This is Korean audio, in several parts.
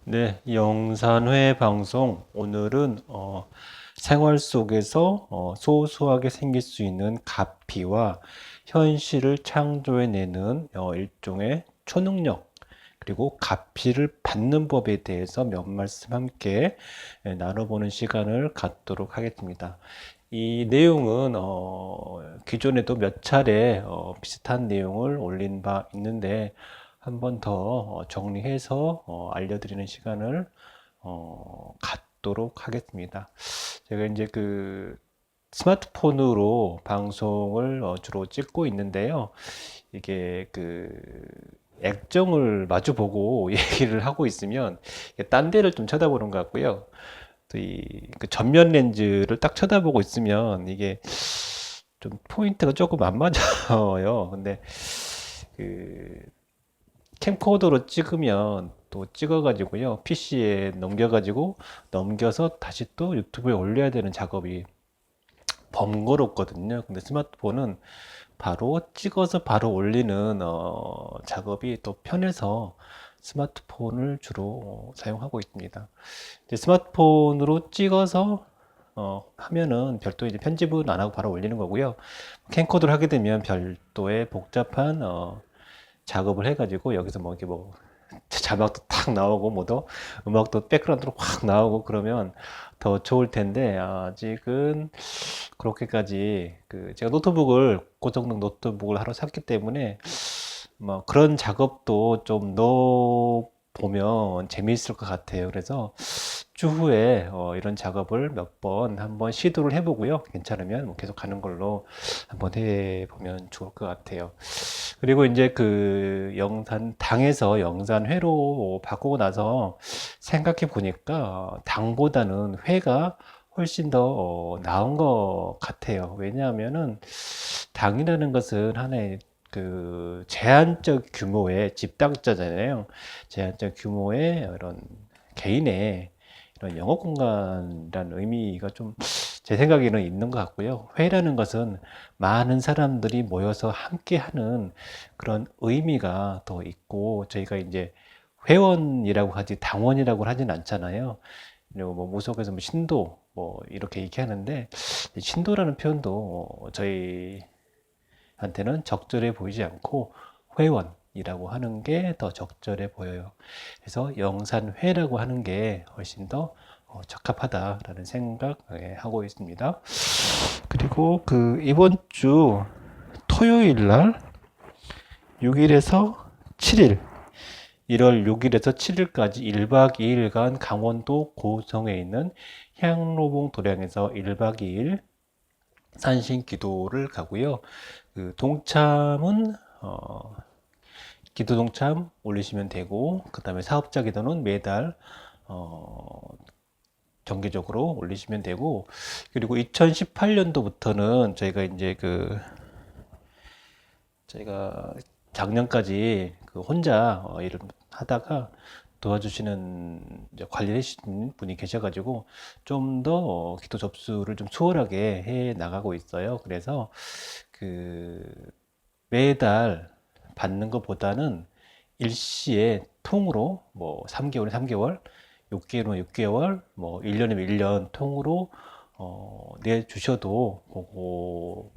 네, 영산회 방송. 오늘은 생활 속에서 소소하게 생길 수 있는 가피와 현실을 창조해내는 일종의 초능력, 그리고 가피를 받는 법에 대해서 몇 말씀 함께 나눠보는 시간을 갖도록 하겠습니다. 이 내용은 기존에도 몇 차례 비슷한 내용을 올린 바 있는데, 한 번 더 정리해서 알려드리는 시간을 갖도록 하겠습니다. 제가 이제 그 스마트폰으로 방송을 주로 찍고 있는데요. 이게 그 액정을 마주보고 얘기를 하고 있으면 딴 데를 좀 쳐다보는 것 같고요. 또 이 그 전면 렌즈를 딱 쳐다보고 있으면 이게 좀 포인트가 조금 안 맞아요. 근데 그 캠코더로 찍으면 또 찍어가지고요, PC에 넘겨서 다시 또 유튜브에 올려야 되는 작업이 번거롭거든요. 근데 스마트폰은 바로 찍어서 바로 올리는 작업이 또 편해서 스마트폰을 주로 사용하고 있습니다. 이제 스마트폰으로 찍어서 하면은 별도 이제 편집은 안 하고 바로 올리는 거고요. 캠코더를 하게 되면 별도의 복잡한 작업을 해가지고 여기서 뭐 이렇게 뭐 자막도 탁 나오고 뭐도 음악도 백그라운드로 확 나오고 그러면 더 좋을 텐데, 아직은 그렇게까지 그 제가 노트북을 고성능 노트북을 하러 샀기 때문에 뭐 그런 작업도 좀 넣어 보면 재미있을 것 같아요. 그래서 추후에 이런 작업을 몇 번 한번 시도를 해보고요. 괜찮으면 뭐 계속 가는 걸로 한번 해보면 좋을 것 같아요. 그리고 이제 그 당에서 영산회로 바꾸고 나서 생각해 보니까 당보다는 회가 훨씬 더 나은 것 같아요. 왜냐하면은 당이라는 것은 하나의 그 제한적 규모의 집단자잖아요. 제한적 규모의 이런 개인의 이런 영업 공간이라는 의미가 좀 제 생각에는 있는 것 같고요. 회라는 것은 많은 사람들이 모여서 함께 하는 그런 의미가 더 있고, 저희가 이제 회원이라고 하지 당원이라고 하진 않잖아요. 그리고 뭐 무속에서 뭐 신도 뭐 이렇게 얘기하는데, 신도라는 표현도 저희한테는 적절해 보이지 않고 회원이라고 하는 게 더 적절해 보여요. 그래서 영산회라고 하는 게 훨씬 더 적합하다라는 생각하고 있습니다. 그리고 그 이번 주 토요일 날 6일에서 7일, 1월 6일에서 7일까지 1박 2일간 강원도 고성에 있는 향로봉 도량에서 1박 2일 산신 기도를 가고요. 그 동참은 기도 동참 올리시면 되고, 그 다음에 사업자 기도는 매달 어, 정기적으로 올리시면 되고, 그리고 2018년도부터는 저희가 작년까지 그 혼자 일을 하다가 도와주시는 관리를 해주시는 분이 계셔가지고 좀 더 기도 접수를 좀 수월하게 해 나가고 있어요. 그래서 그 매달 받는 것보다는 일시에 통으로 뭐 3개월에 3개월, 6개월이면 6개월, 뭐 1년이면 1년 통으로 내주셔도 보고.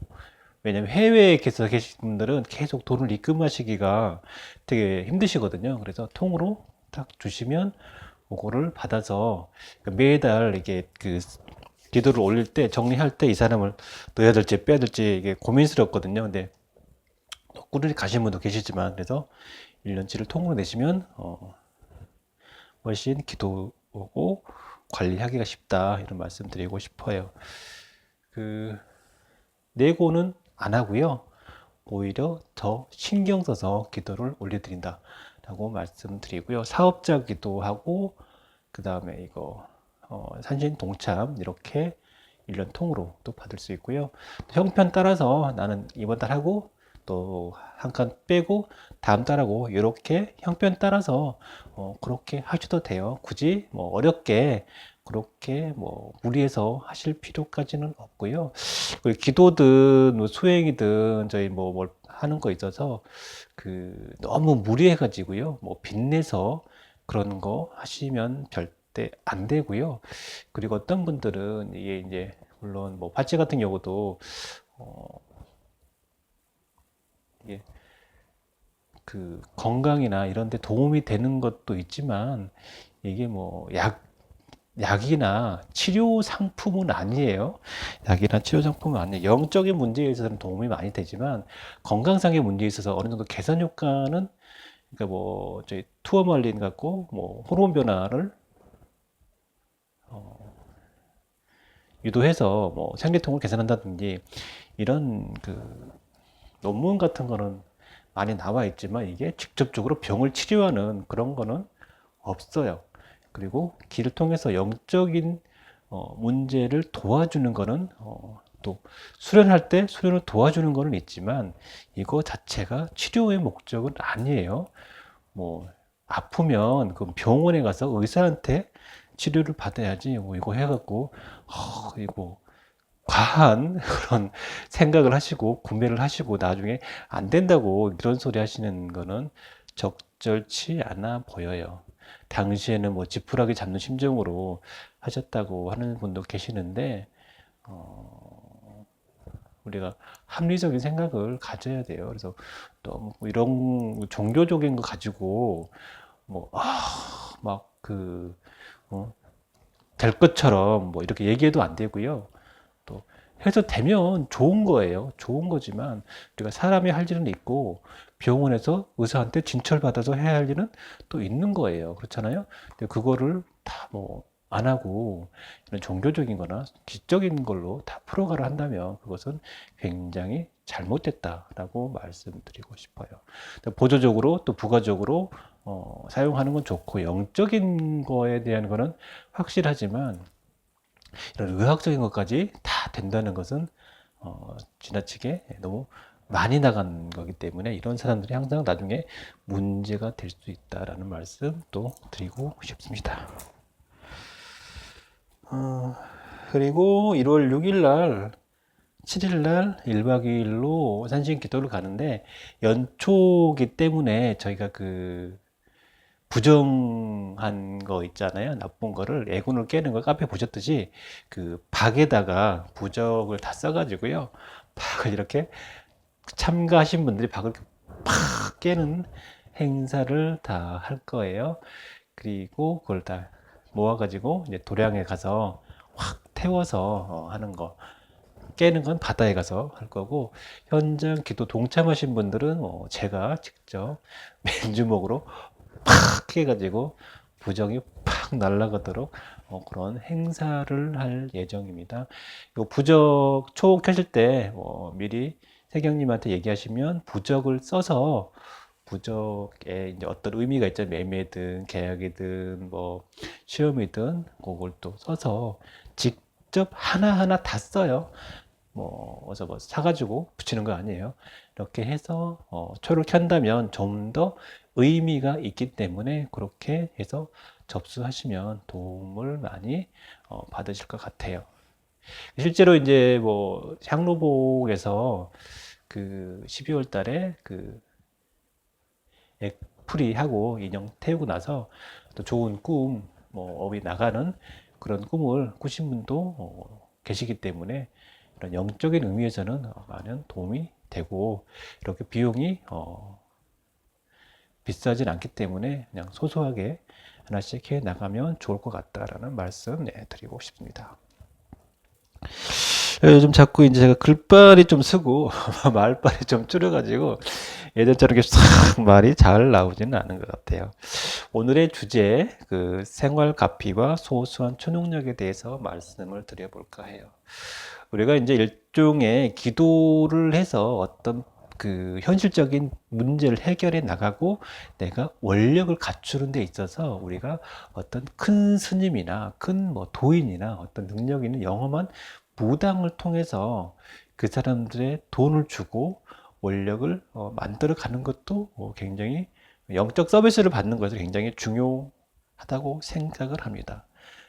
왜냐면 해외에 계속 계신 분들은 계속 돈을 입금하시기가 되게 힘드시거든요. 그래서 통으로 딱 주시면 그거를 받아서 매달 이게 그 기도를 올릴 때, 정리할 때 이 사람을 넣어야 될지 빼야 될지 이게 고민스럽거든요. 근데 꾸준히 가신 분도 계시지만, 그래서 1년치를 통으로 내시면 훨씬 기도하고 관리하기가 쉽다, 이런 말씀 드리고 싶어요. 그 내고는 안 하고요. 오히려 더 신경 써서 기도를 올려드린다 라고 말씀드리고요. 사업자 기도하고, 그 다음에 이거 산신 동참 이렇게 1년 통으로 또 받을 수 있고요. 형편 따라서 나는 이번 달 하고 또 한 칸 빼고 다음 달 하고, 이렇게 형편 따라서 그렇게 하셔도 돼요. 굳이 뭐 어렵게 그렇게 뭐 무리해서 하실 필요까지는 없고요. 그 기도든 뭐 수행이든 저희 뭐 뭘 하는 거 있어서 그 너무 무리해 가지고요, 뭐 빚내서 그런 거 하시면 절대 안 되고요. 그리고 어떤 분들은 이게 이제 물론 뭐 팔찌 같은 경우도 어, 이게 그 건강이나 이런 데 도움이 되는 것도 있지만 이게 뭐 약이나 치료 상품은 아니에요. 약이나 치료 상품은 아니에요. 영적인 문제에 있어서는 도움이 많이 되지만 건강상의 문제에 있어서 어느 정도 개선 효과는, 그러니까 뭐 저희 투어말린 갖고 뭐 호르몬 변화를 유도해서 뭐 생리통을 개선한다든지 이런 그 논문 같은 거는 많이 나와 있지만 이게 직접적으로 병을 치료하는 그런 거는 없어요. 그리고 길을 통해서 영적인 문제를 도와주는 거는 또 수련할 때 수련을 도와주는 거는 있지만 이거 자체가 치료의 목적은 아니에요. 뭐 아프면 그 병원에 가서 의사한테 치료를 받아야지 뭐 이거 해갖고 이거 과한 그런 생각을 하시고 구매를 하시고 나중에 안 된다고 이런 소리 하시는 거는 적절치 않아 보여요. 당시에는 뭐 지푸라기 잡는 심정으로 하셨다고 하는 분도 계시는데 우리가 합리적인 생각을 가져야 돼요. 그래서 너무 이런 종교적인 거 가지고 뭐 막 될 것처럼 뭐 이렇게 얘기해도 안 되고요. 또 해서 되면 좋은 거예요. 좋은 거지만 우리가 사람이 할 일은 있고 병원에서 의사한테 진찰받아서 해야 할 일은 또 있는 거예요. 그렇잖아요. 근데 그거를 다 뭐 안 하고 이런 종교적인 거나 기적인 걸로 다 풀어가려 한다면 그것은 굉장히 잘못됐다라고 말씀드리고 싶어요. 보조적으로 또 부가적으로 사용하는 건 좋고 영적인 거에 대한 거는 확실하지만 이런 의학적인 것까지 다 된다는 것은 지나치게 너무 많이 나간 거기 때문에 이런 사람들이 항상 나중에 문제가 될 수 있다라는 말씀 또 드리고 싶습니다. 그리고 1월 6일 날 7일 날 1박 2일로 산신 기도를 가는데 연초기 때문에 저희가 그 부정한 거 있잖아요. 나쁜 거를 애군을 깨는 거 카페 보셨듯이 그 박에다가 부적을 다 써가지고요. 박을 이렇게 참가하신 분들이 박을 팍 깨는 행사를 다 할 거예요. 그리고 그걸 다 모아가지고 이제 도량에 가서 확 태워서 하는 거. 깨는 건 바다에 가서 할 거고 현장 기도 동참하신 분들은 제가 직접 맨주먹으로 팍 해가지고 부정이 팍 날아가도록 그런 행사를 할 예정입니다. 이 부적 초 켜실 때 미리 세경님한테 얘기하시면 부적을 써서 부적에 이제 어떤 의미가 있죠. 매매든 계약이든 뭐 시험이든 그걸 또 써서 직접 하나하나 다 써요. 어서 뭐 사가지고 붙이는 거 아니에요. 이렇게 해서 초를 켠다면 좀 더 의미가 있기 때문에 그렇게 해서 접수하시면 도움을 많이 받으실 것 같아요. 실제로 이제 뭐 향로복에서 그 12월 달에 그 액풀이 하고 인형 태우고 나서 또 좋은 꿈, 뭐 업이 나가는 그런 꿈을 꾸신 분도 계시기 때문에 이런 영적인 의미에서는 많은 도움이 되고 이렇게 비용이 비싸진 않기 때문에 그냥 소소하게 하나씩 해 나가면 좋을 것 같다라는 말씀 드리고 싶습니다. 요즘 자꾸 이제 제가 글빨이 좀 쓰고 말빨이 좀 줄여가지고 예전처럼 이렇게 싹 말이 잘 나오지는 않은 것 같아요. 오늘의 주제, 그 생활 가피와 소소한 초능력에 대해서 말씀을 드려볼까 해요. 우리가 이제 일종의 기도를 해서 어떤 그 현실적인 문제를 해결해 나가고 내가 원력을 갖추는 데 있어서 우리가 어떤 큰 스님이나 큰 뭐 도인이나 어떤 능력 있는 영험한 무당을 통해서 그 사람들의 돈을 주고 원력을 만들어 가는 것도 굉장히 영적 서비스를 받는 것이 굉장히 중요하다고 생각을 합니다.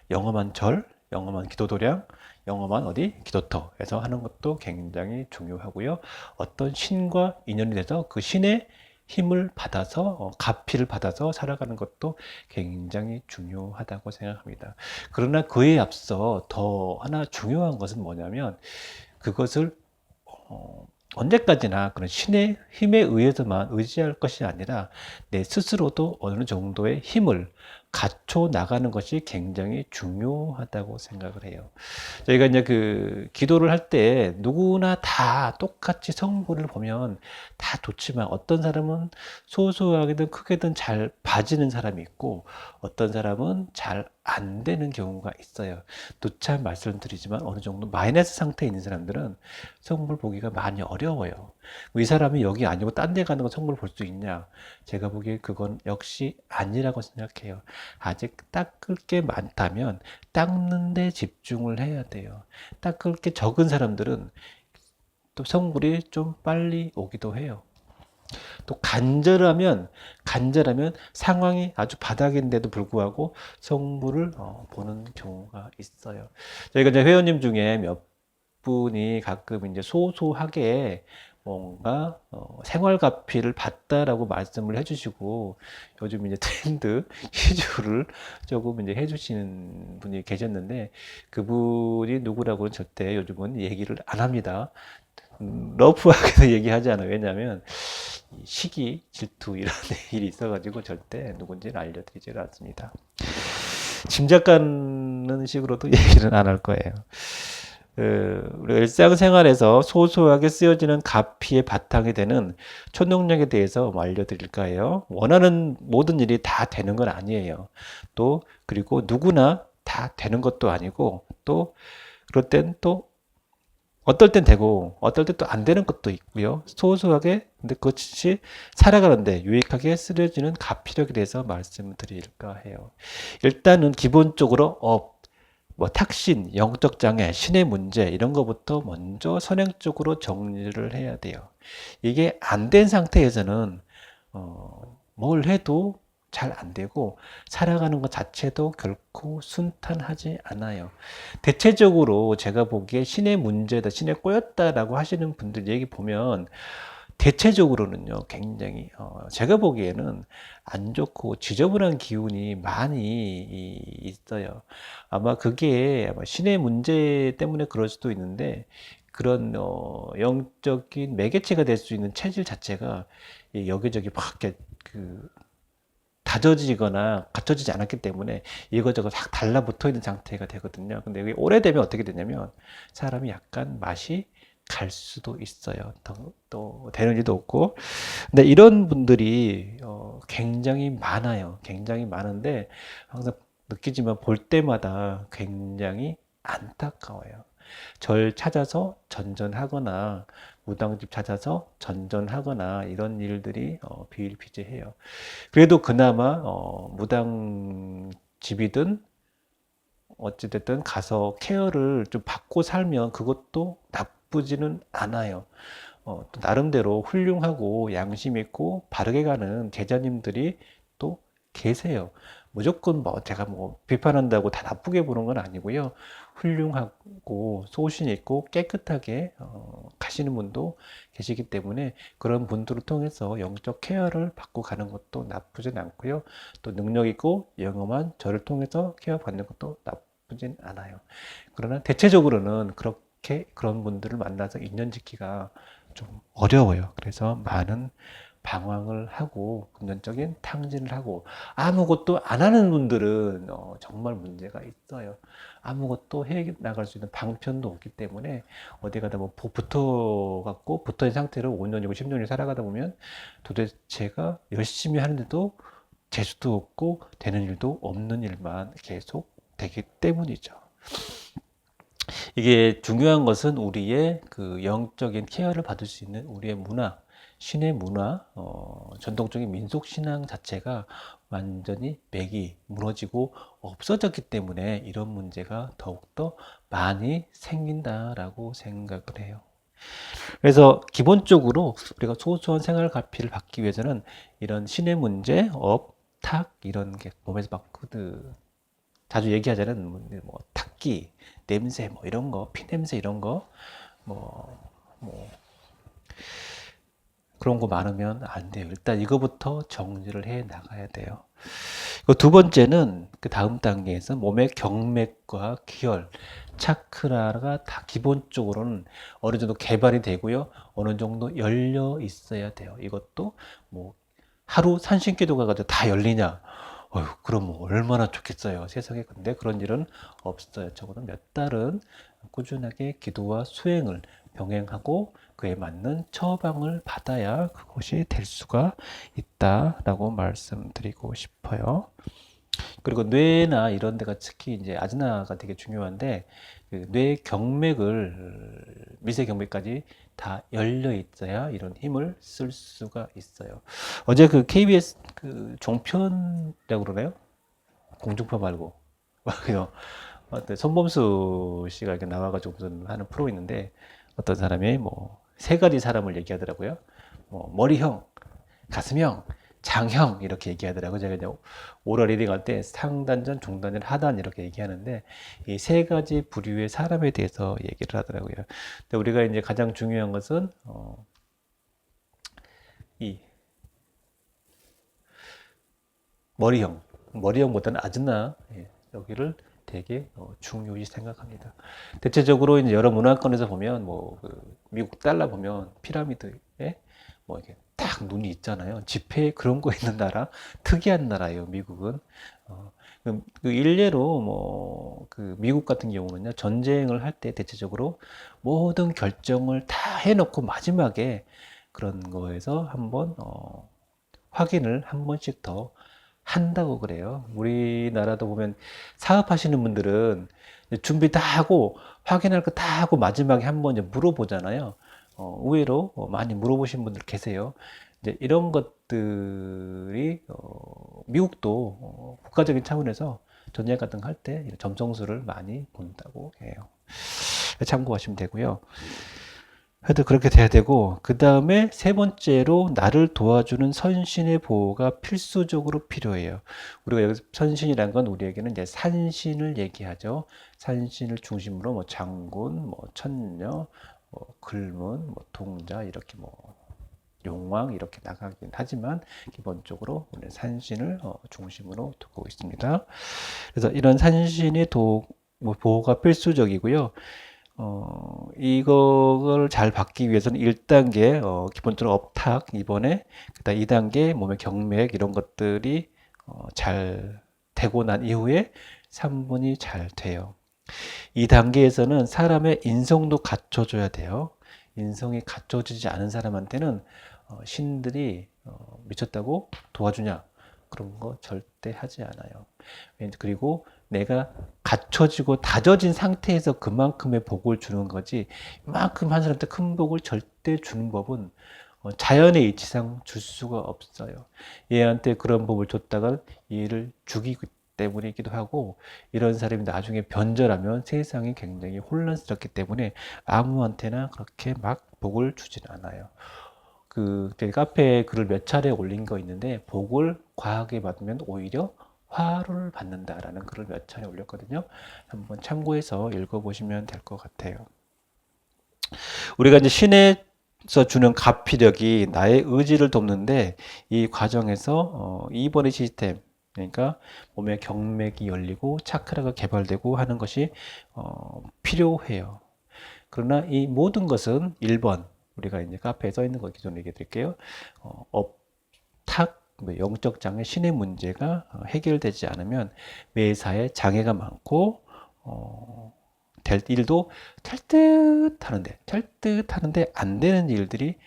영험한 절, 영험한 기도도량, 영험한 어디 기도터에서 하는 것도 굉장히 중요하고요. 어떤 신과 인연이 돼서 그 신의 힘을 받아서 가피를 받아서 살아가는 것도 굉장히 중요하다고 생각합니다. 그러나 그에 앞서 더 하나 중요한 것은 뭐냐면 그것을 언제까지나 그런 신의 힘에 의해서만 의지할 것이 아니라 내 스스로도 어느 정도의 힘을 갖춰 나가는 것이 굉장히 중요하다고 생각을 해요. 저희가 이제 그 기도를 할 때 누구나 다 똑같이 성부를 보면 다 좋지만 어떤 사람은 소소하게든 크게든 잘 봐지는 사람이 있고 어떤 사람은 잘 안 되는 경우가 있어요. 누차 말씀드리지만 어느 정도 마이너스 상태에 있는 사람들은 성부를 보기가 많이 어려워요. 이 사람이 여기 아니고 딴 데 가는 거 성부를 볼 수 있냐? 제가 보기에 그건 역시 아니라고 생각해요. 아직 닦을 게 많다면 닦는 데 집중을 해야 돼요. 닦을 게 적은 사람들은 또 성불이 좀 빨리 오기도 해요. 또 간절하면 상황이 아주 바닥인데도 불구하고 성불을 보는 경우가 있어요. 저희가 이제 회원님 중에 몇 분이 가끔 이제 소소하게 뭔가 생활가피를 받다라고 말씀을 해주시고 요즘 이제 트렌드 희주를 조금 이제 해주시는 분이 계셨는데 그분이 누구라고는 절대 요즘은 얘기를 안 합니다. 러프하게 얘기하지 않아요. 왜냐하면 시기, 질투 이런 일이 있어가지고 절대 누군지는 알려드리지 않습니다. 짐작가는 식으로도 얘기는 안 할 거예요. 우리가 일상생활에서 소소하게 쓰여지는 가피의 바탕이 되는 초능력에 대해서 알려드릴까 해요. 원하는 모든 일이 다 되는 건 아니에요. 또 그리고 누구나 다 되는 것도 아니고 또 그럴 땐 또 어떨 땐 되고 어떨 땐 또 안 되는 것도 있고요. 소소하게 근데 그것이 살아가는데 유익하게 쓰여지는 가피력에 대해서 말씀을 드릴까 해요. 일단은 기본적으로 뭐 탁신, 영적 장애, 신의 문제 이런 거부터 먼저 선행적으로 정리를 해야 돼요. 이게 안 된 상태에서는 뭘 해도 잘 안 되고 살아가는 것 자체도 결코 순탄하지 않아요. 대체적으로 제가 보기에 신의 문제다, 신에 꼬였다라고 하시는 분들 얘기 보면 대체적으로는요, 굉장히, 제가 보기에는 안 좋고 지저분한 기운이 많이 있어요. 아마 그게 아마 신의 문제 때문에 그럴 수도 있는데, 그런, 영적인 매개체가 될 수 있는 체질 자체가 여기저기 막 이렇게 그 다져지거나 갖춰지지 않았기 때문에 이것저것 싹 달라붙어 있는 상태가 되거든요. 근데 이게 오래되면 어떻게 되냐면 사람이 약간 맛이 갈 수도 있어요. 또 되는 일도 없고. 근데 이런 분들이 굉장히 많아요. 굉장히 많은데 항상 느끼지만 볼 때마다 굉장히 안타까워요. 절 찾아서 전전하거나 무당집 찾아서 전전하거나 이런 일들이 비일비재해요. 그래도 그나마 무당집이든 어찌됐든 가서 케어를 좀 받고 살면 그것도 나쁘지는 않아요. 또 나름대로 훌륭하고 양심 있고 바르게 가는 제자님들이 또 계세요. 무조건 뭐 제가 뭐 비판한다고 다 나쁘게 보는 건 아니고요. 훌륭하고 소신 있고 깨끗하게 가시는 분도 계시기 때문에 그런 분들을 통해서 영적 케어를 받고 가는 것도 나쁘진 않고요. 또 능력 있고 영험한 저를 통해서 케어 받는 것도 나쁘진 않아요. 그러나 대체적으로는 그렇게 그런 분들을 만나서 인연 짓기가 좀 어려워요. 그래서 많은 방황을 하고 금전적인 탕진을 하고 아무것도 안 하는 분들은 정말 문제가 있어요. 아무것도 해 나갈 수 있는 방편도 없기 때문에 어디 가다 뭐 붙어 갖고 붙어 있는 상태로 5년이고 10년을 살아가다 보면 도대체가 열심히 하는데도 재수도 없고 되는 일도 없는 일만 계속 되기 때문이죠. 이게 중요한 것은 우리의 그 영적인 케어를 받을 수 있는 우리의 문화, 신의 문화, 전통적인 민속 신앙 자체가 완전히 맥이 무너지고 없어졌기 때문에 이런 문제가 더욱더 많이 생긴다라고 생각을 해요. 그래서 기본적으로 우리가 소소한 생활 가피를 받기 위해서는 이런 신의 문제, 탁 이런 게 몸에서 막 자주 얘기하자는 뭐 탁기, 냄새 뭐 이런 거, 피 냄새 이런 거, 뭐 그런 거 많으면 안 돼요. 일단 이거부터 정리를 해 나가야 돼요. 그 두 번째는 그 다음 단계에서 몸의 경맥과 기혈, 차크라가 다 기본적으로는 어느 정도 개발이 되고요. 어느 정도 열려 있어야 돼요. 이것도 뭐 하루 산신기도 가가지고 다 열리냐? 어휴, 그럼 뭐 얼마나 좋겠어요. 세상에. 근데 그런 일은 없어요. 적어도 몇 달은 꾸준하게 기도와 수행을 병행하고 그에 맞는 처방을 받아야 그것이 될 수가 있다라고 말씀드리고 싶어요. 그리고 뇌나 이런 데가 특히 이제 아즈나가 되게 중요한데 그뇌 경맥을 미세 경맥까지 다 열려 있어야 이런 힘을 쓸 수가 있어요. 어제 그 KBS 그 종편이라고 그러나요? 공중파 말고 막요. 손범수 씨가 이렇게 나와가지고 무슨 하는 프로 있는데 어떤 사람이 뭐 세 가지 사람을 얘기하더라고요. 뭐 머리형, 가슴형, 장형 이렇게 얘기하더라고요. 제가 이제 오럴 리딩 할 때 상단전, 중단전, 하단 이렇게 얘기하는데 이 세 가지 부류의 사람에 대해서 얘기를 하더라고요. 근데 우리가 이제 가장 중요한 것은 이 머리형보다는 아즈나 여기를 되게 중요시 생각합니다. 대체적으로 이제 여러 문화권에서 보면 뭐그 미국 달러 보면 피라미드에 뭐 이렇게 딱 눈이 있잖아요. 지폐에 그런 거 있는 나라 특이한 나라예요. 미국은. 그 일례로 뭐 그 미국 같은 경우는요 전쟁을 할 때 대체적으로 모든 결정을 다 해놓고 마지막에 그런 거에서 한번 확인을 한 번씩 더 한다고 그래요. 우리나라도 보면 사업하시는 분들은 준비 다 하고 확인할 거 다 하고 마지막에 한번 물어보잖아요. 의외로 많이 물어보신 분들 계세요. 이제 이런 것들이 미국도 국가적인 차원에서 전쟁 같은 거 할 때 점성술을 많이 본다고 해요. 참고하시면 되고요. 하여튼 그렇게 돼야 되고 그 다음에 세 번째로 나를 도와주는 선신의 보호가 필수적으로 필요해요. 우리가 여기서 선신이란 건 우리에게는 이제 산신을 얘기하죠. 산신을 중심으로 뭐 장군, 뭐 천녀, 뭐 글문, 뭐 동자 이렇게 뭐 용왕 이렇게 나가긴 하지만 기본적으로 우리는 산신을 중심으로 두고 있습니다. 그래서 이런 산신의 뭐 보호가 필수적이고요. 이걸 잘 받기 위해서는 1단계, 기본적으로 업탁, 이번에, 그다음 2단계, 몸의 경맥, 이런 것들이, 잘 되고 난 이후에 3분이 잘 돼요. 2단계에서는 사람의 인성도 갖춰줘야 돼요. 인성이 갖춰지지 않은 사람한테는, 신들이, 미쳤다고 도와주냐? 그런 거 절대 하지 않아요. 그리고 내가 갖춰지고 다져진 상태에서 그만큼의 복을 주는 거지 이만큼 한 사람한테 큰 복을 절대 주는 법은 자연의 이치상 줄 수가 없어요. 얘한테 그런 복을 줬다가 얘를 죽이기 때문이기도 하고 이런 사람이 나중에 변절하면 세상이 굉장히 혼란스럽기 때문에 아무한테나 그렇게 막 복을 주진 않아요. 그 카페에 글을 몇 차례 올린 거 있는데 복을 과하게 받으면 오히려 화를 받는다라는 글을 몇 차례 올렸거든요. 한번 참고해서 읽어보시면 될 것 같아요. 우리가 이제 신에서 주는 가피력이 나의 의지를 돕는데 이 과정에서 2번의 시스템 그러니까 몸의 경맥이 열리고 차크라가 개발되고 하는 것이 필요해요. 그러나 이 모든 것은 1번 우리가 이제 카페에 써 있는 거 기존에 얘기해 드릴게요. 업탁 영적 장애, 신의 문제가 해결되지 않으면 매사에 장애가 많고 될 일도 될 듯 하는데 안 되는 일들이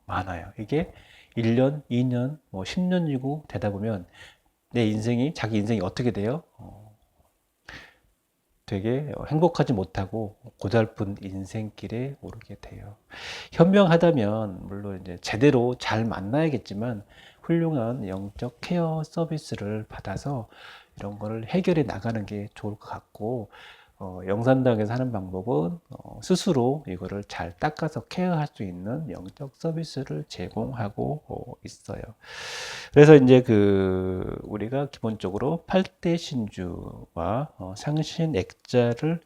많아요. 이게 1년, 2년, 뭐 10년이고 되다 보면 자기 인생이 어떻게 돼요? 되게 행복하지 못하고 고달픈 인생길에 오르게 돼요. 현명하다면 물론 이제 제대로 잘 만나야겠지만 훌륭한 영적 케어 서비스를 받아서 이런 거를 해결해 나가는 게 좋을 것 같고 영산당에서 하는 방법은 스스로 이거를 잘 닦아서 케어할 수 있는 영적 서비스를 제공하고 있어요. 그래서 이제 우리가 기본적으로 8대 신주와 상신 액자를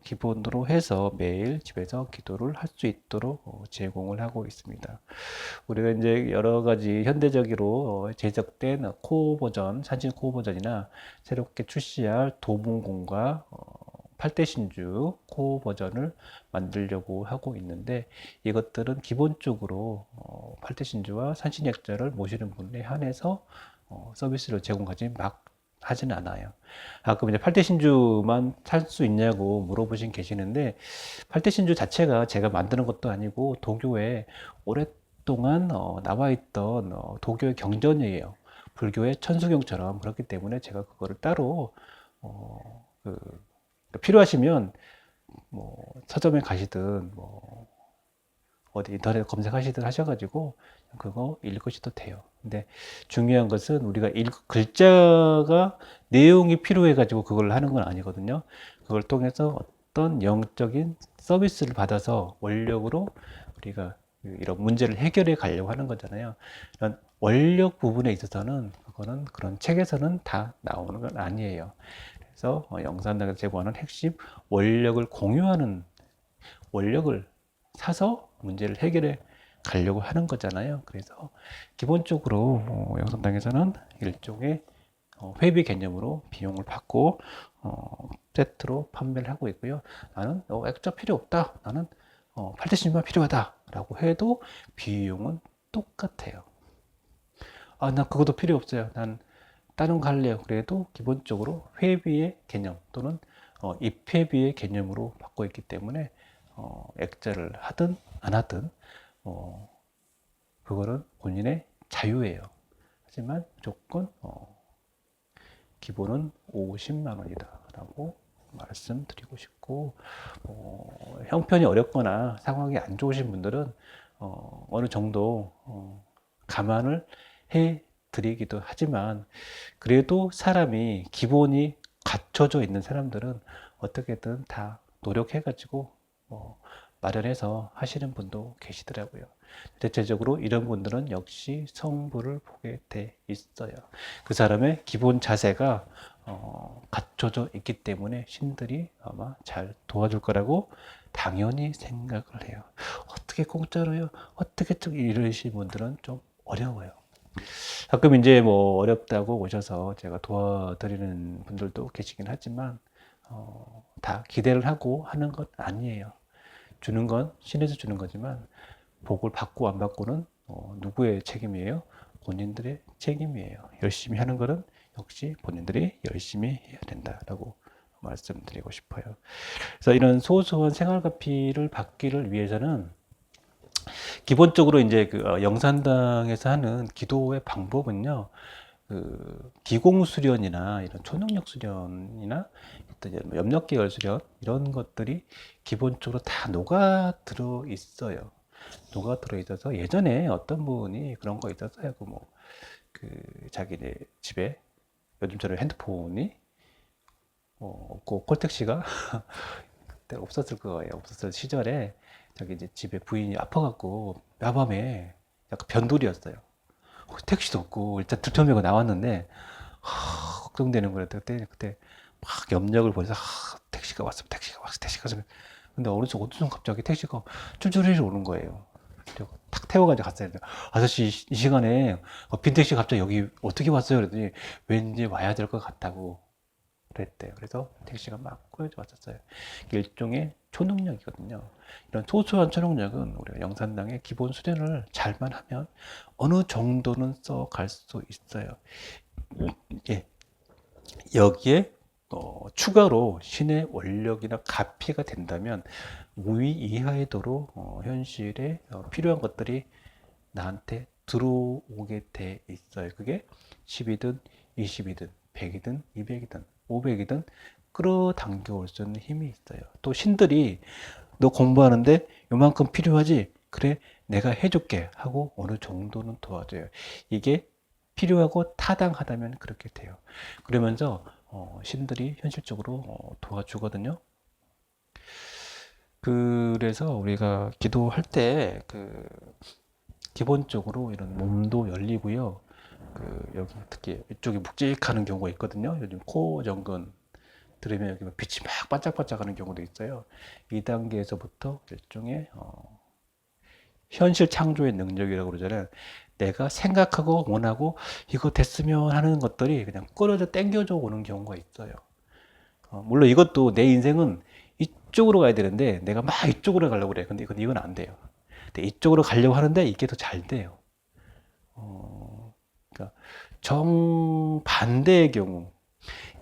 기본으로 해서 매일 집에서 기도를 할 수 있도록 제공을 하고 있습니다. 우리가 이제 여러 가지 현대적으로 제작된 코어 버전, 산신 코어 버전이나 새롭게 출시할 도문공과 8대 신주 코어 버전을 만들려고 하고 있는데, 이것들은 기본적으로 8대 신주와 산신약자를 모시는 분에 한해서 서비스를 제공하지 막 하지는 않아요. 그럼 이제 8대 신주만 살 수 있냐고 물어보신 계시는데, 8대 신주 자체가 제가 만드는 것도 아니고 도교에 오랫동안 나와 있던 도교의 경전이에요. 불교의 천수경처럼. 그렇기 때문에 제가 그거를 따로 필요하시면 뭐 서점에 가시든 뭐 어디 인터넷 검색하시든 하셔가지고 그거 읽으셔도 돼요. 근데 중요한 것은 우리가 글자가 내용이 필요해가지고 그걸 하는 건 아니거든요. 그걸 통해서 어떤 영적인 서비스를 받아서 원력으로 우리가 이런 문제를 해결해 가려고 하는 거잖아요. 이런 원력 부분에 있어서는 그거는 그런 책에서는 다 나오는 건 아니에요. 그래서 영산당에서 제공하는 핵심 원력을 공유하는, 원력을 사서 문제를 해결해 가려고 하는 거잖아요. 그래서 기본적으로 영산당에서는 일종의 회비 개념으로 비용을 받고 세트로 판매를 하고 있고요. 나는 액자 필요 없다, 나는 8대신만 필요하다 라고 해도 비용은 똑같아요. 난 그것도 필요 없어요, 난 다른 거 할래요. 그래도 기본적으로 회비의 개념 또는 입회비의 개념으로 받고 있기 때문에 액자를 하든 안 하든 그거는 본인의 자유예요. 하지만 무조건 기본은 50만 원이다 라고 말씀드리고 싶고, 형편이 어렵거나 상황이 안 좋으신 분들은 어느 정도 감안을 해 드리기도 하지만, 그래도 사람이 기본이 갖춰져 있는 사람들은 어떻게든 다 노력해가지고 마련해서 하시는 분도 계시더라고요. 대체적으로 이런 분들은 역시 성부를 보게 돼 있어요. 그 사람의 기본 자세가 갖춰져 있기 때문에 신들이 아마 잘 도와줄 거라고 당연히 생각을 해요. 어떻게 공짜로요? 어떻게 좀 이러신 분들은 좀 어려워요. 가끔 이제 뭐 어렵다고 오셔서 제가 도와드리는 분들도 계시긴 하지만 다 기대를 하고 하는 것 아니에요. 주는 건 신에서 주는 거지만 복을 받고 안 받고는 누구의 책임이에요? 본인들의 책임이에요. 열심히 하는 것은 역시 본인들이 열심히 해야 된다라고 말씀드리고 싶어요. 그래서 이런 소소한 생활가피를 받기를 위해서는 기본적으로 이제 영산당에서 하는 기도의 방법은요, 기공 수련이나 이런 초능력 수련이나 뭐 염력 계열 수련 이런 것들이 기본적으로 다 녹아 들어 있어요. 녹아 들어 있어서 예전에 어떤 분이 그런 거 있었어요. 자기네 집에 요즘처럼 핸드폰이 없고 콜택시가 그때 없었을 거예요. 없었을 시절에 저기 이제 집에 부인이 아파갖고 야밤에 약간 변돌이었어요. 택시도 없고 일단 두터미가 나왔는데 걱정되는 거예요. 그때 막 염력을 보내서 택시가 왔으면 택시가 왔어 택시가 왔으면. 근데 어느 순간 갑자기 택시가 쫄쫄이 오는 거예요. 탁 태워가지고 갔어요. 아저씨 이 시간에 빈 택시 갑자기 여기 어떻게 왔어요? 그랬더니 왠지 와야 될 것 같다고 그랬대요. 그래서 택시가 막 꾸려져 왔었어요. 일종의 초능력이거든요. 이런 소소한 초능력은 우리가 영산당의 기본 수련을 잘만 하면 어느 정도는 써갈 수 있어요. 예. 여기에 추가로 신의 원력이나 가피가 된다면 무의 이하의 도로 현실에 필요한 것들이 나한테 들어오게 돼 있어요. 그게 10이든 20이든 100이든 200이든 500이든 끌어당겨 올 수 있는 힘이 있어요. 또 신들이 너 공부하는데 요만큼 필요하지? 그래, 내가 해줄게 하고 어느 정도는 도와줘요. 이게 필요하고 타당하다면 그렇게 돼요. 그러면서 신들이 현실적으로 도와주거든요. 그래서 우리가 기도할 때 기본적으로 이런 몸도 열리고요. 여기 특히 이쪽이 묵직하는 경우가 있거든요. 요즘 코 정근 들으면 여기 빛이 막 반짝반짝하는 경우도 있어요. 이 단계에서부터 일종의 현실 창조의 능력이라고 그러잖아요. 내가 생각하고 원하고 이거 됐으면 하는 것들이 그냥 끌어져 당겨져 오는 경우가 있어요. 물론 이것도 내 인생은 이쪽으로 가야 되는데 내가 막 이쪽으로 가려고 그래. 근데 이건 안 돼요. 근데 이쪽으로 가려고 하는데 이게 더 잘 돼요. 그러니까 정반대의 경우,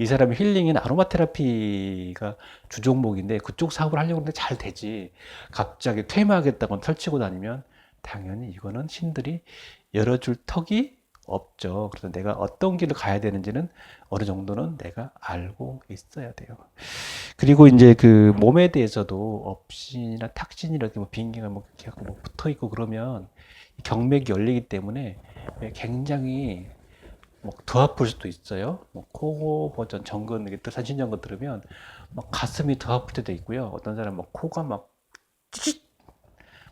이 사람의 힐링인 아로마 테라피가 주종목인데 그쪽 사업을 하려고 하는데 잘 되지. 갑자기 퇴마하겠다고 펼치고 다니면 당연히 이거는 신들이 열어줄 턱이 없죠. 그래서 내가 어떤 길을 가야 되는지는 어느 정도는 내가 알고 있어야 돼요. 그리고 이제 그 몸에 대해서도 업신이나 탁신이 이렇게 뭐 비행기가 뭐 이렇게 하고 뭐 붙어 있고 그러면 경맥이 열리기 때문에 굉장히 뭐 더 아플 수도 있어요. 뭐 코 버전 정근 이게 또 산신정근 들으면 막 가슴이 더 아플 때도 있고요. 어떤 사람 막 코가 막 찢,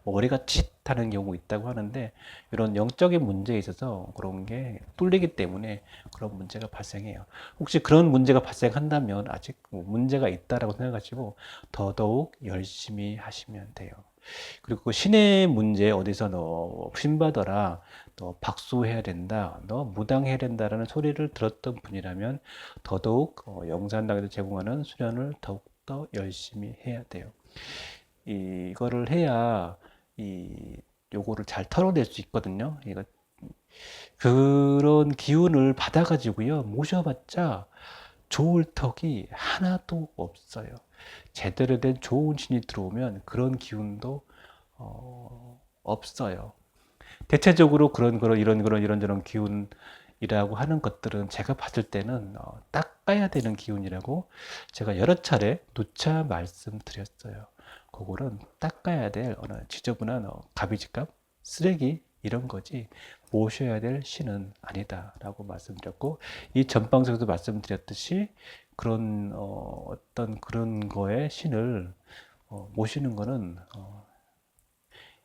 뭐 머리가 찢하는 경우 있다고 하는데 이런 영적인 문제에 있어서 그런 게 뚫리기 때문에 그런 문제가 발생해요. 혹시 그런 문제가 발생한다면 아직 뭐 문제가 있다라고 생각하시고 더더욱 열심히 하시면 돼요. 그리고 그 신의 문제 어디서 너 신받아라, 너 박수해야 된다, 너 무당해야 된다라는 소리를 들었던 분이라면 더더욱 영산당에서 제공하는 수련을 더욱더 열심히 해야 돼요. 이거를 해야 요거를 잘 털어낼 수 있거든요. 그런 기운을 받아가지고요 모셔봤자 좋을 턱이 하나도 없어요. 제대로 된 좋은 신이 들어오면 그런 기운도 없어요. 대체적으로 이런저런 기운이라고 하는 것들은 제가 봤을 때는 닦아야 되는 기운이라고 제가 여러 차례 누차 말씀드렸어요. 그거는 닦아야 될 어느 지저분한 가비지값, 쓰레기 이런 거지 모셔야 될 신은 아니다라고 말씀드렸고 이 전방송에서 말씀드렸듯이 그런 어떤 그런 거에 신을 모시는 거는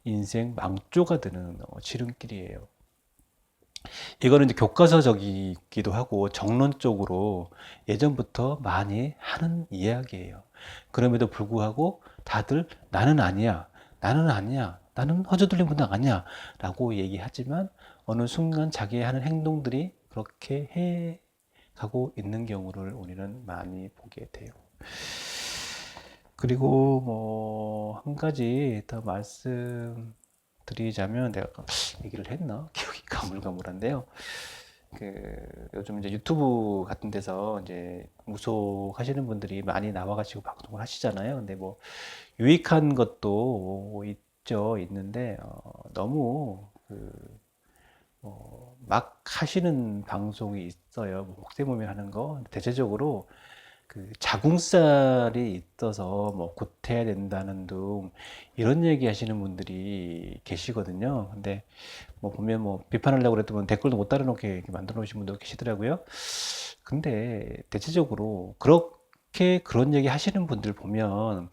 인생 망조가 되는 지름길이에요. 이거는 이제 교과서적이기도 하고 정론적으로 예전부터 많이 하는 이야기예요. 그럼에도 불구하고 다들 나는 아니야, 나는 아니야, 나는 허저들린 분당 아니야 라고 얘기하지만 어느 순간 자기 하는 행동들이 그렇게 해 가고 있는 경우를 우리는 많이 보게 돼요. 그리고 뭐 한 가지 더 말씀드리자면 내가 얘기를 했나? 기억이 가물가물한데요. 요즘 이제 유튜브 같은 데서 이제 무속하시는 분들이 많이 나와가지고 방송을 하시잖아요. 근데 뭐 유익한 것도 있죠, 있는데 너무 막 하시는 방송이 있어요. 뭐 혹세무민 하는 거 대체적으로 자궁살이 있어서 뭐 구태야 된다는 둥 이런 얘기 하시는 분들이 계시거든요. 근데 뭐 보면 뭐 비판하려고 그랬더니 댓글도 못 달아놓게 이렇게 만들어 놓으신 분도 계시더라고요. 근데 대체적으로 그렇게 그런 얘기 하시는 분들 보면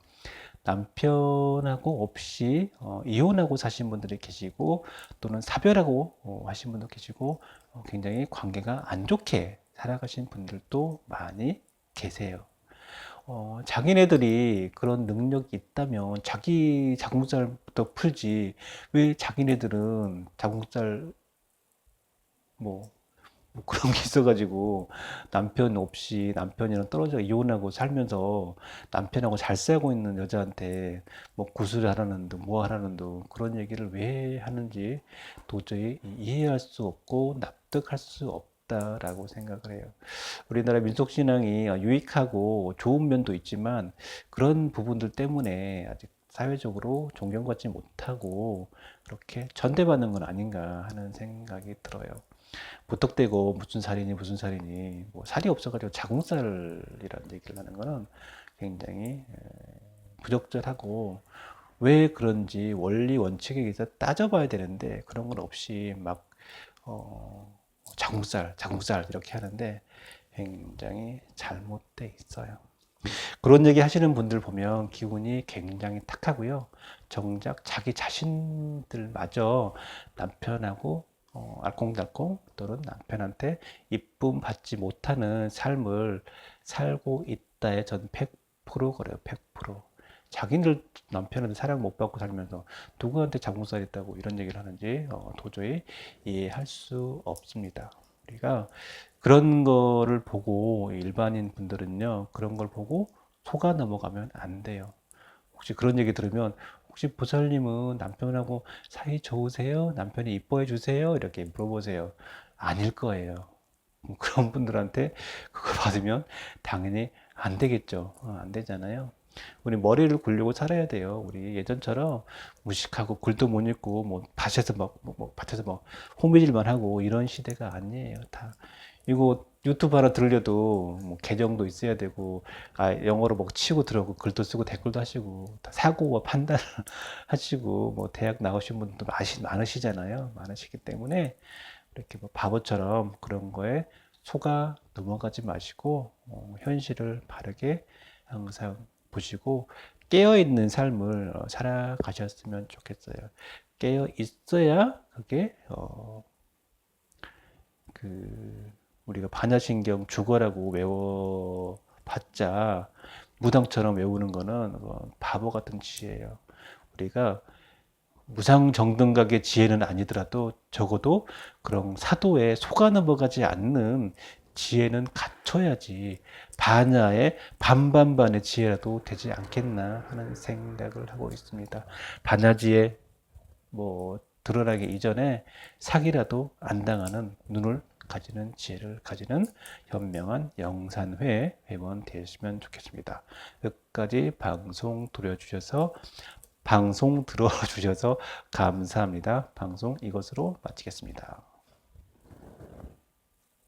남편하고 없이 이혼하고 사신 분들이 계시고 또는 사별하고 하신 분도 계시고 굉장히 관계가 안 좋게 살아가신 분들도 많이 계세요. 자기네들이 그런 능력이 있다면 자기 자궁살부터 풀지 왜 자기네들은 자궁살 뭐, 뭐 그런 게 있어가지고 남편 없이 남편이랑 떨어져 이혼하고 살면서 남편하고 잘 살고 있는 여자한테 뭐 구슬하라는 둥 뭐 하라는 둥 그런 얘기를 왜 하는지 도저히 이해할 수 없고 납득할 수 없다라고 생각을 해요. 우리나라 민속신앙이 유익하고 좋은 면도 있지만 그런 부분들 때문에 아직 사회적으로 존경받지 못하고 그렇게 전대받는 건 아닌가 하는 생각이 들어요. 무턱대고 무슨 살이니 뭐 살이 없어가지고 자궁살이라는 얘기를 하는 거는 굉장히 부적절하고 왜 그런지 원리 원칙에 의해서 따져봐야 되는데 그런 건 없이 막 자궁살 이렇게 하는데 굉장히 잘못돼 있어요. 그런 얘기 하시는 분들 보면 기운이 굉장히 탁하고요. 정작 자기 자신들마저 남편하고 알콩달콩 또는 남편한테 이쁨 받지 못하는 삶을 살고 있다에 전 100% 그래요. 100%. 자기들 남편한테 사랑 못 받고 살면서 누구한테 자궁살 있다고 이런 얘기를 하는지 도저히 이해할 수 없습니다. 우리가 그런 거를 보고 일반인 분들은요, 그런 걸 보고 속아 넘어가면 안 돼요. 혹시 그런 얘기 들으면 혹시 보살님은 남편하고 사이 좋으세요? 남편이 이뻐해 주세요? 이렇게 물어보세요. 아닐 거예요. 그런 분들한테 그거 받으면 당연히 안 되겠죠. 안 되잖아요. 우리 머리를 굴리고 살아야 돼요. 우리 예전처럼 무식하고 글도 못 읽고 뭐 밭에서 밭에서 뭐 호미질만 하고 이런 시대가 아니에요. 다 이거 유튜브 하나 들려도 뭐 계정도 있어야 되고 영어로 뭐 치고 들어오고 글도 쓰고 댓글도 하시고 다 사고와 판단을 하시고 뭐 대학 나오신 분도 많으시잖아요. 많으시기 때문에 이렇게 뭐 바보처럼 그런 거에 속아 넘어가지 마시고 현실을 바르게 항상 보시고 깨어 있는 삶을 살아가셨으면 좋겠어요. 깨어 있어야 그게 그 우리가 반야신경 죽어라고 외워봤자 무당처럼 외우는 거는 바보 같은 짓이에요. 우리가 무상정등각의 지혜는 아니더라도 적어도 그런 사도에 속아 넘어가지 않는 지혜는 갖춰야지 반야의 반반반의 지혜라도 되지 않겠나 하는 생각을 하고 있습니다. 반야지혜 뭐 드러나기 이전에 사기라도 안 당하는 눈을 가지는 지혜를 가지는 현명한 영산회 회원 되시면 좋겠습니다. 끝까지 방송 들어주셔서 감사합니다. 방송 이것으로 마치겠습니다.